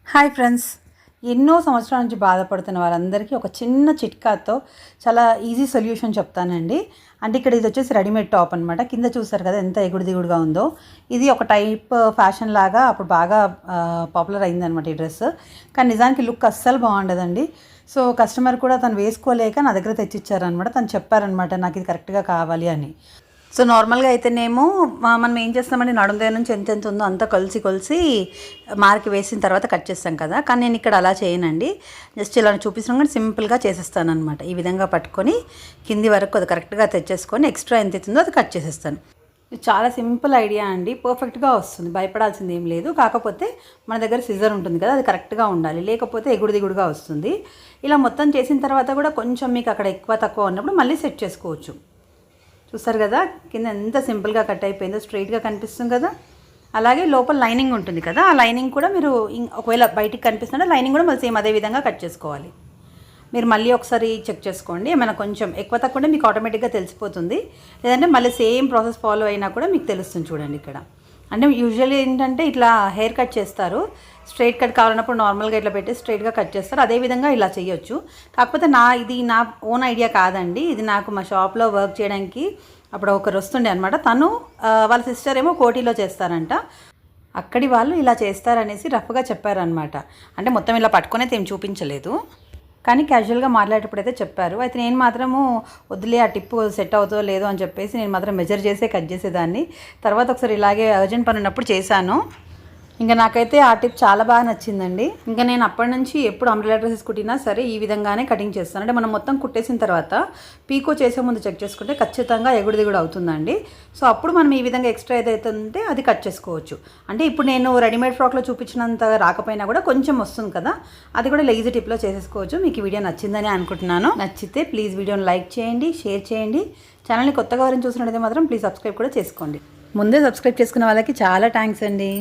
Hi friends, ఎన్నో సంవత్సరాల నుంచి బాధపడుతున్న వాళ్ళందరికీ ఒక చిన్న చిట్కాతో చాలా ఈజీ సొల్యూషన్ చెప్తానండి. అంటే ఇక్కడ ఇది వచ్చేసి రెడీమేడ్ టాప్ అనమాట. కింద చూసారు కదా ఎంత ఎగుడు దిగుడుగా ఉందో. ఇది ఒక టైప్ ఫ్యాషన్ లాగా అప్పుడు బాగా పాపులర్ అయిందనమాట ఈ డ్రెస్. కానీ నిజానికి లుక్ అస్సలు బాగుండదండి. సో కస్టమర్ కూడా తను వేసుకోలేక నా దగ్గర తెచ్చిచ్చారనమాట. తను చెప్పారనమాట నాకు ఇది కరెక్ట్గా కావాలి అని. సో నార్మల్గా అయితేనేమో మనం ఏం చేస్తామంటే నడుము దగ్గర నుంచి ఎంత ఉందో అంతా కొలిసి మార్క్ వేసిన తర్వాత కట్ చేస్తాం కదా. కానీ నేను ఇక్కడ అలా చేయనండి. జస్ట్ ఇలా చూపిస్తున్నాం కానీ సింపుల్గా చేసేస్తాను అనమాట. ఈ విధంగా పట్టుకొని కింది వరకు అది కరెక్ట్గా తెచ్చేసుకొని ఎక్స్ట్రా ఎంత అవుతుందో అది కట్ చేసేస్తాను. ఇది చాలా సింపుల్ ఐడియా అండి. పర్ఫెక్ట్గా వస్తుంది, భయపడాల్సింది ఏం లేదు. కాకపోతే మన దగ్గర సిజర్ ఉంటుంది కదా, అది కరెక్ట్గా ఉండాలి, లేకపోతే ఎగుడు దిగుడుగా వస్తుంది. ఇలా మొత్తం చేసిన తర్వాత కూడా కొంచెం మీకు అక్కడ ఎక్కువ తక్కువ ఉన్నప్పుడు మళ్ళీ సెట్ చేసుకోవచ్చు. చూస్తారు కదా కింద ఎంత సింపుల్గా కట్ అయిపోయిందో, స్ట్రైట్గా కనిపిస్తుంది కదా. అలాగే లోపల లైనింగ్ ఉంటుంది కదా, ఆ లైనింగ్ కూడా మీరు ఒకవేళ బయటికి కనిపిస్తుంటే లైనింగ్ కూడా మళ్ళీ సేమ్ అదే విధంగా కట్ చేసుకోవాలి. మీరు మళ్ళీ ఒకసారి చెక్ చేసుకోండి. ఏమైనా కొంచెం ఎక్కువ తక్కువ మీకు ఆటోమేటిక్గా తెలిసిపోతుంది. లేదంటే మళ్ళీ సేమ్ ప్రాసెస్ ఫాలో అయినా కూడా మీకు తెలుస్తుంది. చూడండి ఇక్కడ అంటే యూజువల్లీ ఏంటంటే ఇట్లా హెయిర్ కట్ చేస్తారు. స్ట్రైట్ కట్ కావాలన్నప్పుడు నార్మల్గా ఇట్లా పెట్టి స్ట్రైట్గా కట్ చేస్తారు. అదేవిధంగా ఇలా చేయొచ్చు. కాకపోతే ఇది నా ఓన్ ఐడియా కాదండి. ఇది నాకు మా షాప్లో వర్క్ చేయడానికి అప్పుడు ఒకరు వస్తుండే అనమాట. తను వాళ్ళ సిస్టర్ ఏమో కోటిలో చేస్తారంట. అక్కడి వాళ్ళు ఇలా చేస్తారనేసి రఫ్గా చెప్పారనమాట. అంటే మొత్తం ఇలా పట్టుకొని అయితే ఏం చూపించలేదు, కానీ క్యాజువల్గా మాట్లాడేటప్పుడు అయితే చెప్పారు. అయితే నేను మాత్రము వదిలే ఆ టిప్ సెట్ అవుతుందో లేదో అని చెప్పేసి నేను మాత్రం మెజర్ చేసే కట్ చేసేదాన్ని. తర్వాత ఒకసారి ఇలాగే అర్జెంట్ పని ఉన్నప్పుడు చేశాను. ఇంకా నాకైతే ఆ టిప్ చాలా బాగా నచ్చిందండి. ఇంకా నేను అప్పటి నుంచి ఎప్పుడు అంబ్రెల్లా డ్రెస్సెస్ కుట్టినా సరే ఈ విధంగానే కటింగ్ చేస్తాను. అంటే మనం మొత్తం కుట్టేసిన తర్వాత పీకో చేసే ముందు చెక్ చేసుకుంటే ఖచ్చితంగా ఎగుడు దిగుడు అవుతుందండి. సో అప్పుడు మనం ఈ విధంగా ఎక్స్ట్రా ఏదైతే ఉంటే అది కట్ చేసుకోవచ్చు. అంటే ఇప్పుడు నేను రెడీమేడ్ ఫ్రాక్లో చూపించినంత రాకపోయినా కూడా కొంచెం వస్తుంది కదా, అది కూడా ఈజీ టిప్లో చేసేసుకోవచ్చు. మీకు ఈ వీడియో నచ్చిందని అనుకుంటున్నాను. నచ్చితే ప్లీజ్ వీడియోని లైక్ చేయండి, షేర్ చేయండి. ఛానల్ని కొత్తగా ఎవరైనా చూసినట్టయితే మాత్రం ప్లీజ్ సబ్స్క్రైబ్ కూడా చేసుకోండి. ముందే సబ్స్క్రైబ్ చేసుకున్న వాళ్ళకి చాలా థ్యాంక్స్ అండి.